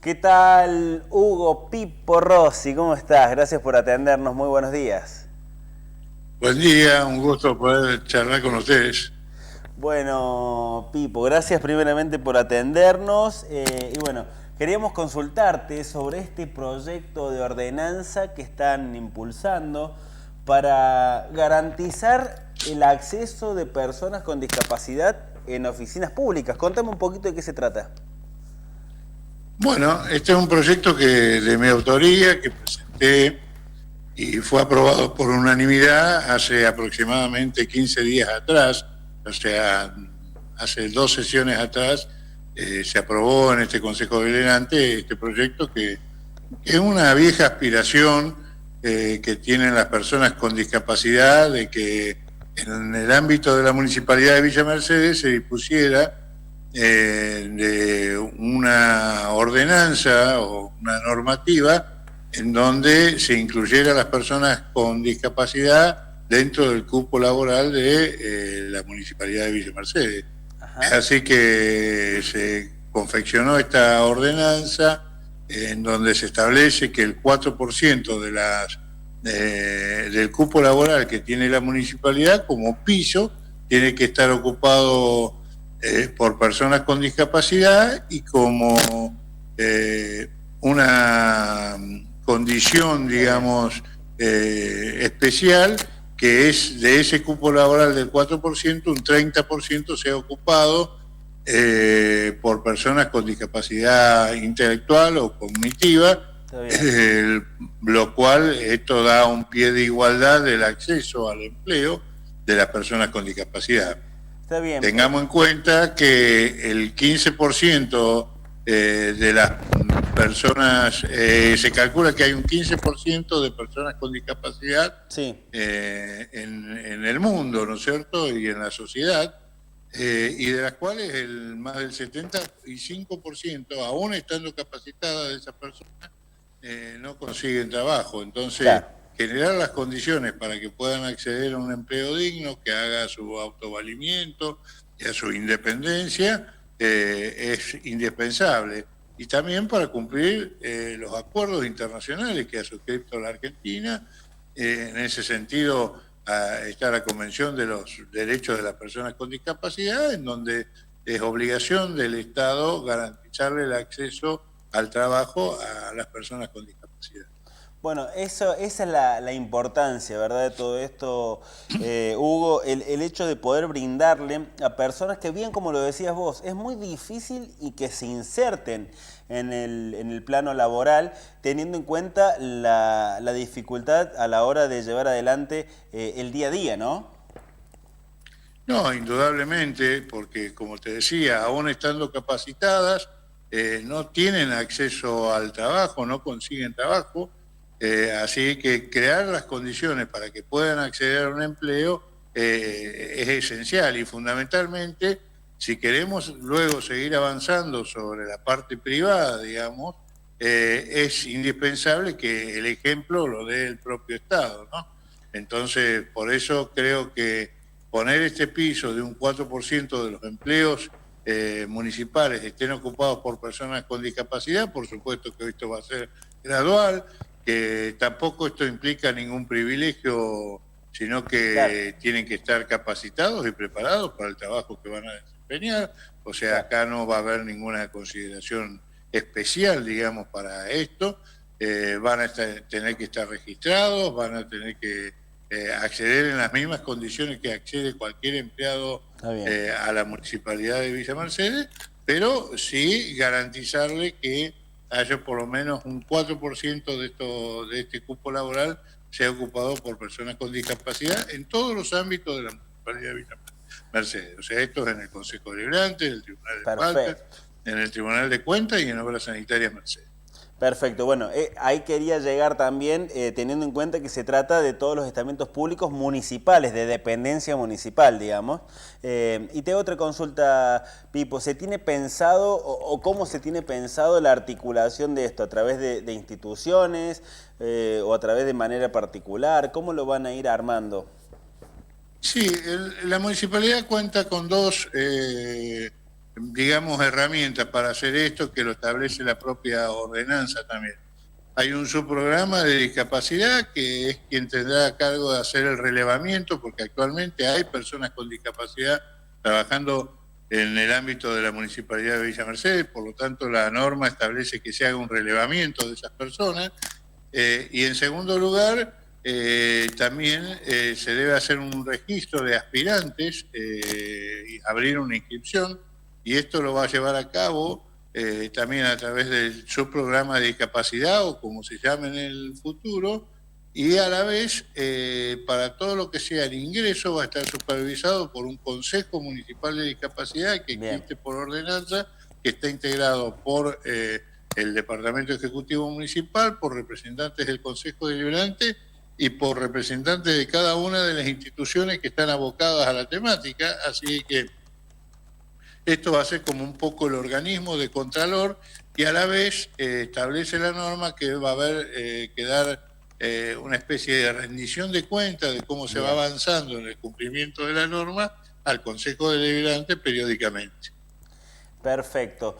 ¿Qué tal, Hugo Pipo Rossi? ¿Cómo estás? Gracias por atendernos. Muy buenos días. Buen día, un gusto poder charlar con ustedes. Bueno, Pipo, gracias primeramente por atendernos. Y bueno, queríamos consultarte sobre este proyecto de ordenanza que están impulsando para garantizar el acceso de personas con discapacidad en oficinas públicas. Contame un poquito de qué se trata. Bueno, este es un proyecto de mi autoría que presenté y fue aprobado por unanimidad hace aproximadamente 15 días atrás, o sea, hace 2 sesiones atrás se aprobó en este Consejo Deliberante este proyecto que es una vieja aspiración que tienen las personas con discapacidad de que en el ámbito de la Municipalidad de Villa Mercedes se dispusiera de una ordenanza o una normativa en donde se incluyera a las personas con discapacidad dentro del cupo laboral de la Municipalidad de Villa Mercedes. Ajá. Así que se confeccionó esta ordenanza en donde se establece que el 4% del cupo laboral que tiene la municipalidad como piso tiene que estar ocupado por personas con discapacidad y como una condición, digamos, especial, que es de ese cupo laboral del 4%, un 30% sea ocupado por personas con discapacidad intelectual o cognitiva, Está bien. lo cual esto da un pie de igualdad del acceso al empleo de las personas con discapacidad. Está bien. Tengamos en cuenta que el 15% de las personas, se calcula que hay un 15% de personas con discapacidad Sí. en el mundo, ¿no es cierto? Y en la sociedad, y de las cuales más del 75%, aún estando capacitadas de esas personas, no consiguen trabajo. Entonces, Claro. generar las condiciones para que puedan acceder a un empleo digno, que haga su autovalimiento y a su independencia, es indispensable. Y también para cumplir los acuerdos internacionales que ha suscrito la Argentina. En ese sentido, está la Convención de los Derechos de las Personas con Discapacidad, en donde es obligación del Estado garantizarle el acceso al trabajo a las personas con discapacidad. Bueno, esa es la importancia, ¿verdad? De todo esto, Hugo, el hecho de poder brindarle a personas que, bien como lo decías vos, es muy difícil y que se inserten en el plano laboral, teniendo en cuenta la dificultad a la hora de llevar adelante el día a día, ¿no? No, indudablemente, porque como te decía, aún estando capacitadas, no tienen acceso al trabajo, no consiguen trabajo, así que crear las condiciones para que puedan acceder a un empleo es esencial y fundamentalmente, si queremos luego seguir avanzando sobre la parte privada, digamos, es indispensable que el ejemplo lo dé el propio Estado, ¿no? Entonces, por eso creo que poner este piso de un 4% de los empleos municipales estén ocupados por personas con discapacidad, por supuesto que esto va a ser gradual, que tampoco esto implica ningún privilegio, sino Claro, que tienen que estar capacitados y preparados para el trabajo que van a desempeñar. O sea, claro. acá no va a haber ninguna consideración especial, digamos, para esto. Van a tener que estar registrados, van a tener que acceder en las mismas condiciones que accede cualquier empleado Está bien. a la municipalidad de Villa Mercedes, pero sí garantizarle que haya por lo menos un 4% de este cupo laboral sea ocupado por personas con discapacidad en todos los ámbitos de la municipalidad de Villa Mercedes. O sea, esto es en el Consejo Deliberante, en el Tribunal de Faltas, Perfecto. en el Tribunal de Cuentas y en Obras Sanitarias Mercedes. Perfecto, bueno, ahí quería llegar también teniendo en cuenta que se trata de todos los estamentos públicos municipales, de dependencia municipal, digamos. Y tengo otra consulta, Pipo, ¿se tiene pensado o cómo se tiene pensado la articulación de esto? ¿A través de instituciones o a través de manera particular? ¿Cómo lo van a ir armando? Sí, la municipalidad cuenta con dos digamos, herramientas para hacer esto que lo establece la propia ordenanza también. Hay un subprograma de discapacidad que es quien tendrá a cargo de hacer el relevamiento, porque actualmente hay personas con discapacidad trabajando en el ámbito de la Municipalidad de Villa Mercedes, por lo tanto la norma establece que se haga un relevamiento de esas personas. Y en segundo lugar, también se debe hacer un registro de aspirantes y abrir una inscripción, y esto lo va a llevar a cabo también a través del subprograma de discapacidad o como se llame en el futuro, y a la vez para todo lo que sea el ingreso va a estar supervisado por un Consejo Municipal de Discapacidad que existe por ordenanza, que está integrado por el Departamento Ejecutivo Municipal, por representantes del Consejo Deliberante y por representantes de cada una de las instituciones que están abocadas a la temática, así que esto va a ser como un poco el organismo de contralor y a la vez establece la norma que va a haber que dar una especie de rendición de cuentas de cómo se va avanzando en el cumplimiento de la norma al Consejo Deliberante periódicamente. Perfecto,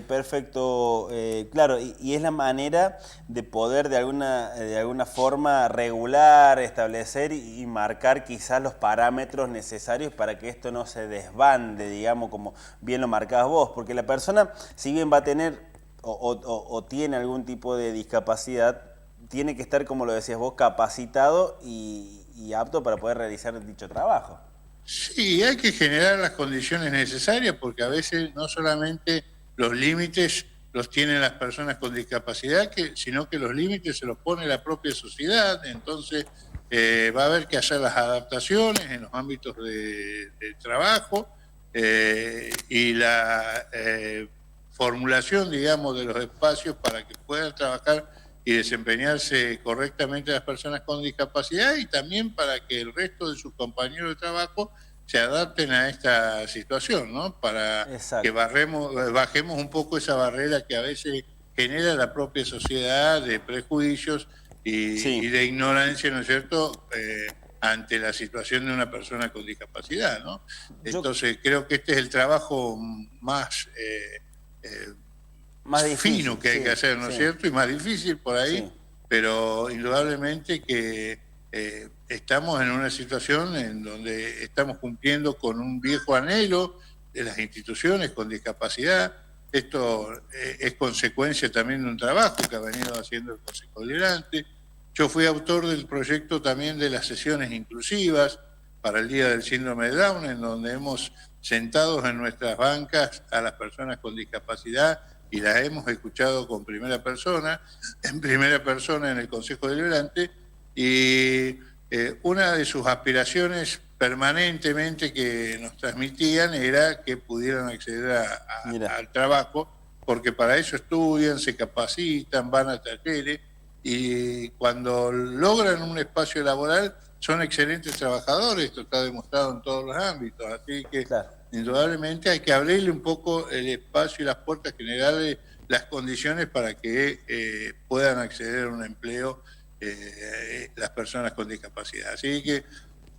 perfecto, claro, y es la manera de poder de alguna forma regular, establecer y marcar quizás los parámetros necesarios para que esto no se desbande, digamos, como bien lo marcabas vos, porque la persona, si bien va a tener o tiene algún tipo de discapacidad, tiene que estar, como lo decías vos, capacitado y apto para poder realizar dicho trabajo. Sí, hay que generar las condiciones necesarias porque a veces no solamente los límites los tienen las personas con discapacidad, sino que los límites se los pone la propia sociedad, entonces va a haber que hacer las adaptaciones en los ámbitos de trabajo y la formulación, digamos, de los espacios para que puedan trabajar y desempeñarse correctamente las personas con discapacidad y también para que el resto de sus compañeros de trabajo se adapten a esta situación, ¿no? Para que bajemos un poco esa barrera que a veces genera la propia sociedad de prejuicios y de ignorancia, ¿no es cierto?, ante la situación de una persona con discapacidad, ¿no? Entonces creo que este es el trabajo más fino que hay que hacer, ¿no es cierto? Y más difícil por ahí, pero indudablemente que estamos en una situación en donde estamos cumpliendo con un viejo anhelo de las instituciones con discapacidad. Esto es consecuencia también de un trabajo que ha venido haciendo el Consejo Deliberante. Yo fui autor del proyecto también de las sesiones inclusivas para el Día del Síndrome de Down, en donde hemos sentado en nuestras bancas a las personas con discapacidad y las hemos escuchado con primera persona, en el Consejo Deliberante, y una de sus aspiraciones permanentemente que nos transmitían era que pudieran acceder al trabajo, porque para eso estudian, se capacitan, van a talleres, y cuando logran un espacio laboral son excelentes trabajadores, esto está demostrado en todos los ámbitos, así que indudablemente hay que abrirle un poco el espacio y las puertas, generarle las condiciones para que puedan acceder a un empleo las personas con discapacidad. Así que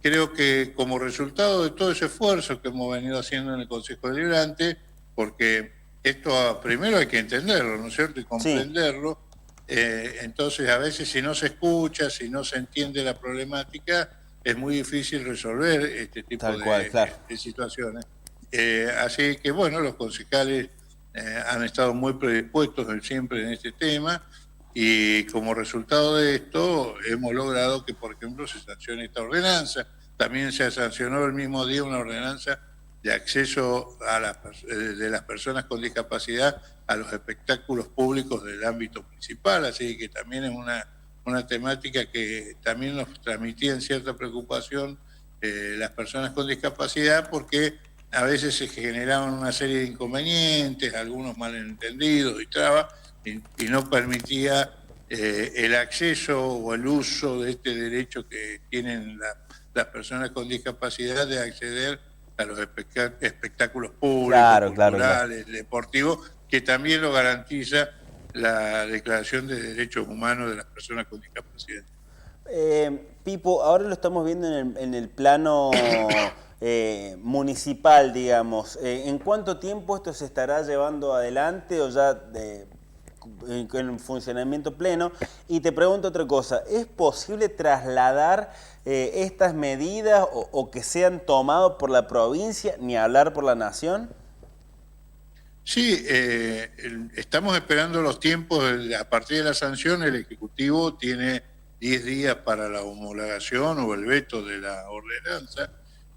creo que como resultado de todo ese esfuerzo que hemos venido haciendo en el Consejo Deliberante, porque esto primero hay que entenderlo, ¿no es cierto?, y comprenderlo, entonces a veces si no se escucha, si no se entiende la problemática, es muy difícil resolver este tipo de situaciones. Así que bueno, los concejales han estado muy predispuestos siempre en este tema y como resultado de esto hemos logrado que, por ejemplo, se sancione esta ordenanza. También se sancionó el mismo día una ordenanza de acceso de las personas con discapacidad a los espectáculos públicos del ámbito municipal, así que también es una temática que también nos transmitía en cierta preocupación las personas con discapacidad, porque a veces se generaban una serie de inconvenientes, algunos malentendidos y trabas, y no permitía el acceso o el uso de este derecho que tienen las personas con discapacidad de acceder a los espectáculos públicos, culturales, deportivos, que también lo garantiza la Declaración de Derechos Humanos de las Personas con Discapacidad. Pipo, ahora lo estamos viendo en el plano municipal, digamos. ¿En cuánto tiempo esto se estará llevando adelante o ya en funcionamiento pleno? Y te pregunto otra cosa, ¿es posible trasladar estas medidas o que sean tomadas por la provincia, ni hablar por la nación? Sí, estamos esperando los tiempos. A partir de la sanción, el Ejecutivo tiene 10 días para la homologación o el veto de la ordenanza.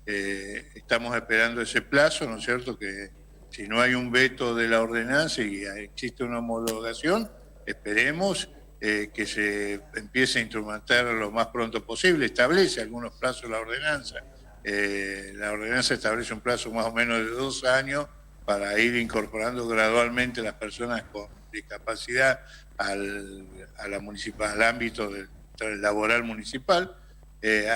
Estamos esperando ese plazo, ¿no es cierto? Que si no hay un veto de la ordenanza y existe una homologación, esperemos que se empiece a instrumentar lo más pronto posible. Establece algunos plazos la ordenanza. La ordenanza establece un plazo más o menos de 2 años para ir incorporando gradualmente las personas con discapacidad al ámbito del laboral municipal.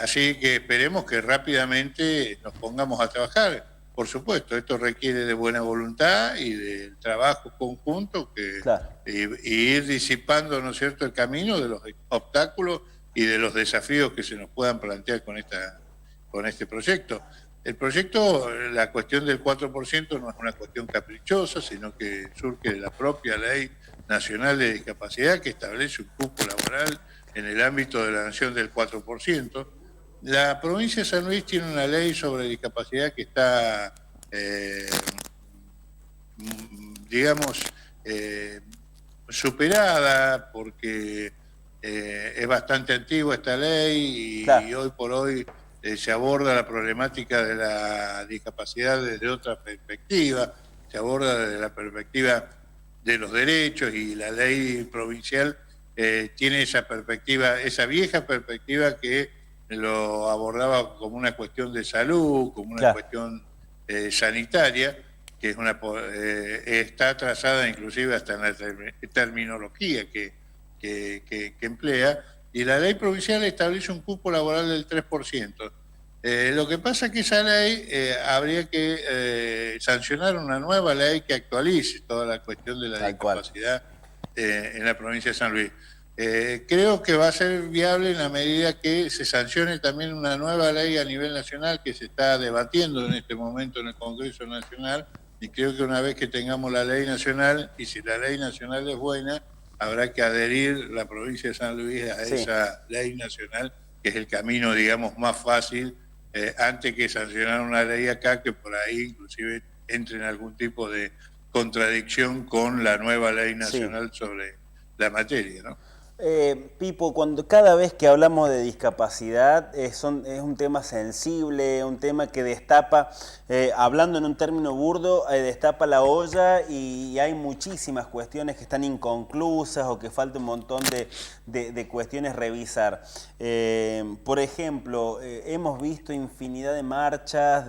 Así que esperemos que rápidamente nos pongamos a trabajar. Por supuesto, esto requiere de buena voluntad y del trabajo conjunto Claro. y ir disipando, ¿no es cierto?, el camino de los obstáculos y de los desafíos que se nos puedan plantear con este proyecto. El proyecto, la cuestión del 4% no es una cuestión caprichosa, sino que surge de la propia Ley Nacional de Discapacidad, que establece un cupo laboral en el ámbito de la nación del 4%. La provincia de San Luis tiene una ley sobre discapacidad que está, digamos, superada, porque es bastante antigua esta ley Claro. y hoy por hoy se aborda la problemática de la discapacidad desde otra perspectiva, se aborda desde la perspectiva de los derechos, y la ley provincial tiene esa perspectiva, esa vieja perspectiva que lo abordaba como una cuestión de salud, como una cuestión sanitaria, que es está trazada inclusive hasta en la terminología que emplea. Y la ley provincial establece un cupo laboral del 3%. Lo que pasa es que esa ley habría que sancionar una nueva ley que actualice toda la cuestión de la discapacidad en la provincia de San Luis. Creo que va a ser viable en la medida que se sancione también una nueva ley a nivel nacional que se está debatiendo en este momento en el Congreso Nacional, y creo que una vez que tengamos la ley nacional, y si la ley nacional es buena, habrá que adherir la provincia de San Luis a esa ley nacional, que es el camino, digamos, más fácil, antes que sancionar una ley acá que por ahí inclusive entre en algún tipo de contradicción con la nueva ley nacional sobre la materia, ¿no? Pipo, cada vez que hablamos de discapacidad es un tema sensible, un tema que destapa, hablando en un término burdo, destapa la olla y hay muchísimas cuestiones que están inconclusas o que falta un montón de cuestiones revisar. Por ejemplo, hemos visto infinidad de marchas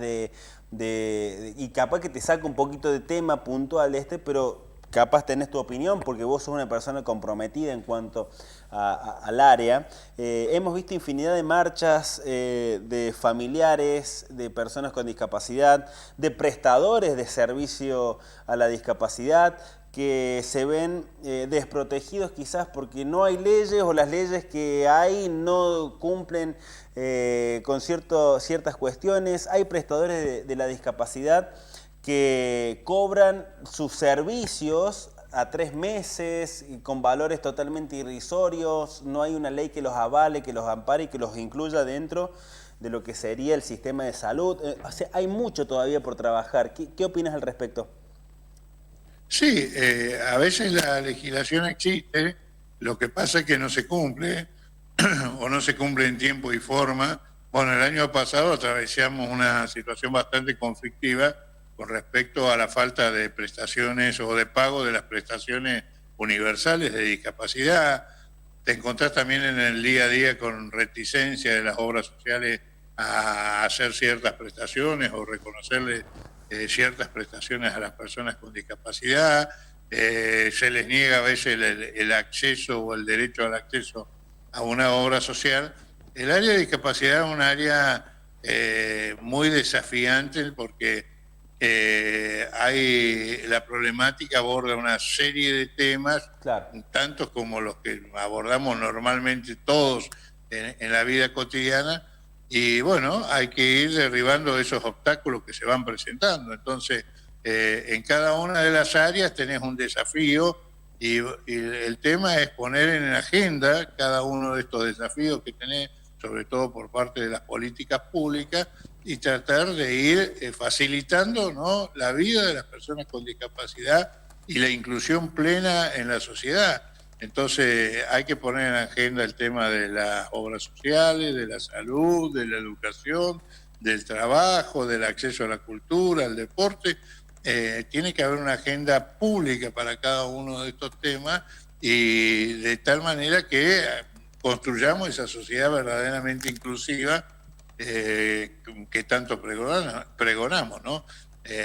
y capaz que te saca un poquito de tema puntual pero capaz tenés tu opinión porque vos sos una persona comprometida en cuanto al área. Hemos visto infinidad de marchas de familiares, de personas con discapacidad, de prestadores de servicio a la discapacidad que se ven desprotegidos quizás porque no hay leyes o las leyes que hay no cumplen con ciertas cuestiones. Hay prestadores de la discapacidad que cobran sus servicios a 3 meses y con valores totalmente irrisorios. No hay una ley que los avale, que los ampare y que los incluya dentro de lo que sería el sistema de salud. O sea, hay mucho todavía por trabajar. ¿Qué opinas al respecto? Sí, a veces la legislación existe, lo que pasa es que no se cumple o no se cumple en tiempo y forma. Bueno, el año pasado atravesamos una situación bastante conflictiva con respecto a la falta de prestaciones o de pago de las prestaciones universales de discapacidad. Te encontrás también en el día a día con reticencia de las obras sociales a hacer ciertas prestaciones o reconocerle ciertas prestaciones a las personas con discapacidad. Se les niega a veces el acceso o el derecho al acceso a una obra social. El área de discapacidad es un área muy desafiante porque la problemática aborda una serie de temas, tantos como los que abordamos normalmente todos en la vida cotidiana, y bueno, hay que ir derribando esos obstáculos que se van presentando. Entonces, en cada una de las áreas tenés un desafío y el tema es poner en agenda cada uno de estos desafíos que tenés, sobre todo por parte de las políticas públicas, y tratar de ir facilitando, ¿no?, la vida de las personas con discapacidad y la inclusión plena en la sociedad. Entonces hay que poner en agenda el tema de las obras sociales, de la salud, de la educación, del trabajo, del acceso a la cultura, al deporte. Tiene que haber una agenda pública para cada uno de estos temas y de tal manera que construyamos esa sociedad verdaderamente inclusiva que tanto pregonamos, ¿no?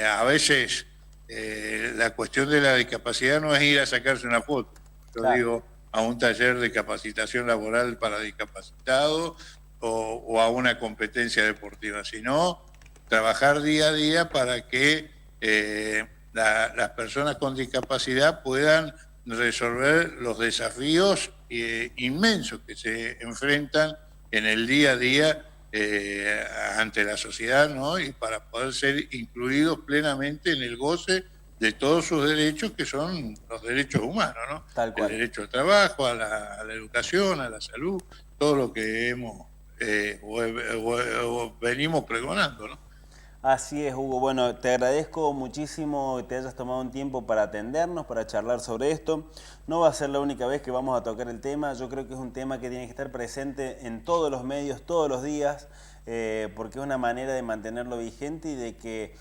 A veces la cuestión de la discapacidad no es ir a sacarse una foto. Yo digo, a un taller de capacitación laboral para discapacitados o a una competencia deportiva, sino trabajar día a día para que las personas con discapacidad puedan resolver los desafíos inmensos que se enfrentan en el día a día ante la sociedad, ¿no? Y para poder ser incluidos plenamente en el goce de todos sus derechos, que son los derechos humanos, ¿no? Tal cual. El derecho al trabajo, a la educación, a la salud, todo lo que hemos venimos pregonando, ¿no? Así es, Hugo. Bueno, te agradezco muchísimo que te hayas tomado un tiempo para atendernos, para charlar sobre esto. No va a ser la única vez que vamos a tocar el tema. Yo creo que es un tema que tiene que estar presente en todos los medios, todos los días, porque es una manera de mantenerlo vigente y de que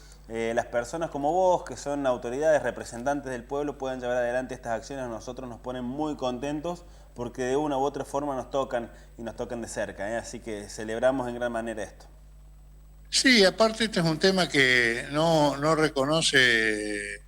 las personas como vos, que son autoridades, representantes del pueblo, puedan llevar adelante estas acciones. A nosotros nos ponen muy contentos porque de una u otra forma nos tocan y nos tocan de cerca, ¿eh? Así que celebramos en gran manera esto. Sí, aparte este es un tema que no reconoce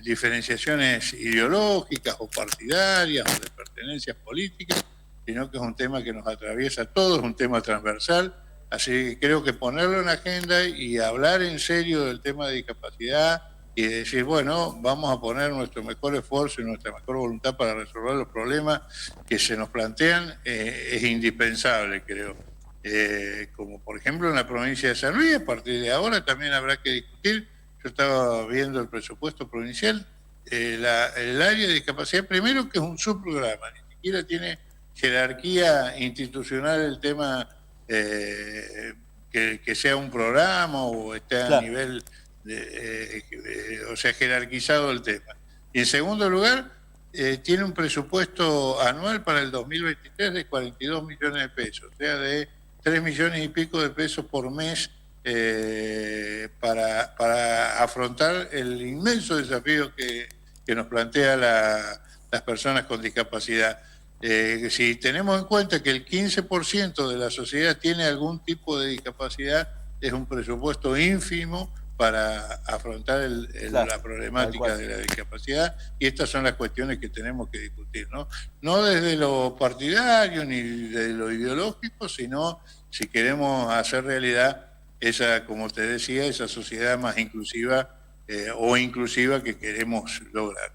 diferenciaciones ideológicas o partidarias o de pertenencias políticas, sino que es un tema que nos atraviesa a todos, es un tema transversal. Así que creo que ponerlo en agenda y hablar en serio del tema de discapacidad y decir, bueno, vamos a poner nuestro mejor esfuerzo y nuestra mejor voluntad para resolver los problemas que se nos plantean, es indispensable, creo. Como por ejemplo en la provincia de San Luis, a partir de ahora también habrá que discutir. Yo estaba viendo el presupuesto provincial, el área de discapacidad, primero que es un subprograma, ni siquiera tiene jerarquía institucional el tema que sea un programa o esté a nivel, o sea, jerarquizado el tema. Y en segundo lugar, tiene un presupuesto anual para el 2023 de 42 millones de pesos, o sea, de 3 millones y pico de pesos por mes para afrontar el inmenso desafío que nos plantea las personas con discapacidad. Si tenemos en cuenta que el 15% de la sociedad tiene algún tipo de discapacidad, es un presupuesto ínfimo para afrontar la problemática de la discapacidad, y estas son las cuestiones que tenemos que discutir, ¿no? No desde lo partidario ni de lo ideológico, sino si queremos hacer realidad esa, como te decía, esa sociedad más inclusiva o inclusiva que queremos lograr.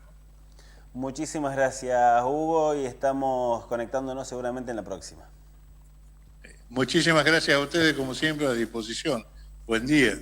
Muchísimas gracias, Hugo, y estamos conectándonos seguramente en la próxima. Muchísimas gracias a ustedes, como siempre, a disposición. Buen día.